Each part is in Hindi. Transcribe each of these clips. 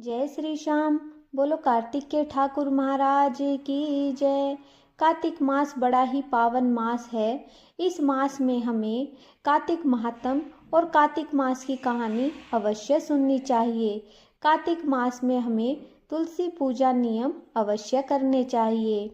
जय श्री श्याम। बोलो कार्तिक के ठाकुर महाराज की जय। कार्तिक मास बड़ा ही पावन मास है। इस मास में हमें कार्तिक महात्म और कार्तिक मास की कहानी अवश्य सुननी चाहिए। कार्तिक मास में हमें तुलसी पूजा नियम अवश्य करने चाहिए।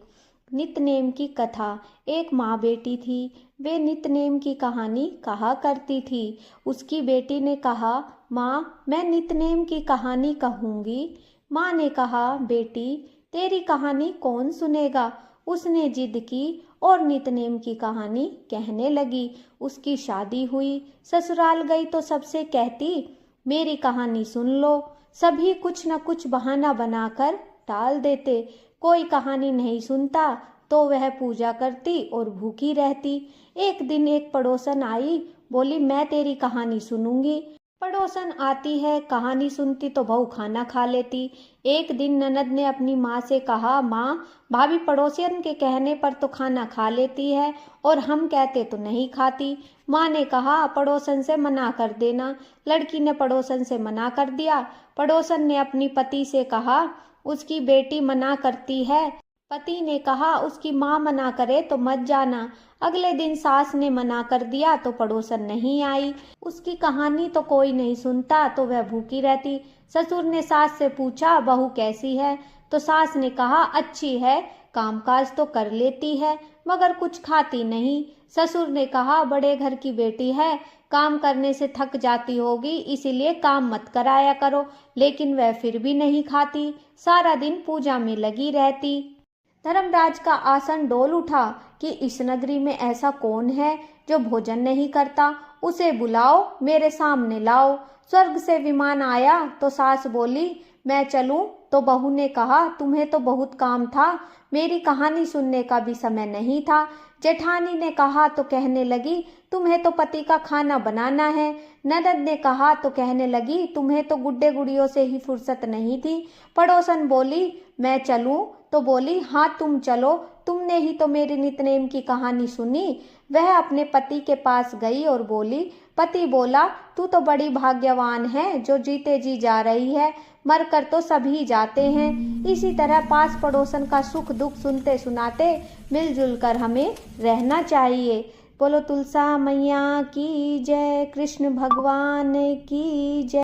नित्यनेम की कथा। एक माँ बेटी थी। वे नित्यनेम की कहानी कहा करती थी। उसकी बेटी ने कहा, माँ मैं नित्यनेम की कहानी कहूँगी। माँ ने कहा, बेटी तेरी कहानी कौन सुनेगा। उसने जिद की और नित्यनेम की कहानी कहने लगी। उसकी शादी हुई, ससुराल गई तो सबसे कहती, मेरी कहानी सुन लो। सभी कुछ न कुछ बहाना बनाकर टाल देते। कोई कहानी नहीं सुनता तो वह पूजा करती और भूखी रहती। एक दिन एक पड़ोसन आई, बोली मैं तेरी कहानी सुनूंगी। पड़ोसन आती है, कहानी सुनती तो बहू खाना खा लेती। एक दिन ननद ने अपनी माँ से कहा, माँ भाभी पड़ोसन के कहने पर तो खाना खा लेती है और हम कहते तो नहीं खाती। माँ ने कहा, पड़ोसन से मना कर देना। लड़की ने पड़ोसन से मना कर दिया। पड़ोसन ने अपनी पति से कहा, उसकी बेटी मना करती है। पति ने कहा, उसकी माँ मना करे तो मत जाना। अगले दिन सास ने मना कर दिया तो पड़ोसन नहीं आई। उसकी कहानी तो कोई नहीं सुनता तो वह भूखी रहती। ससुर ने सास से पूछा, बहू कैसी है। तो सास ने कहा, अच्छी है, कामकाज तो कर लेती है मगर कुछ खाती नहीं। ससुर ने कहा, बड़े घर की बेटी है, काम करने से थक जाती होगी, इसीलिए काम मत कराया करो। लेकिन वह फिर भी नहीं खाती, सारा दिन पूजा में लगी रहती। धर्मराज का आसन डोल उठा कि इस नगरी में ऐसा कौन है जो भोजन नहीं करता। उसे बुलाओ, मेरे सामने लाओ। स्वर्ग से विमान आया तो सास बोली, मैं चलूं। तो बहू ने कहा, तुम्हें तो बहुत काम था, मेरी कहानी सुनने का भी समय नहीं था। जेठानी ने कहा तो कहने लगी, तुम्हें तो पति का खाना बनाना है। ननद ने कहा तो कहने लगी, तुम्हें तो गुड्डे गुड़ियों से ही फुर्सत नहीं थी। पड़ोसन बोली, मैं चलूं। तो बोली, हाँ तुम चलो, तुमने ही तो मेरी नित्यनेम की कहानी सुनी। वह अपने पति के पास गई और बोली। पति बोला, तू तो बड़ी भाग्यवान है जो जीते जी जा रही है, मरकर तो सभी जाते हैं। इसी तरह पास पड़ोसन का सुख दुख सुनते सुनाते मिलजुल कर हमें रहना चाहिए। बोलो तुलसा मैया की जय, कृष्ण भगवान की जय।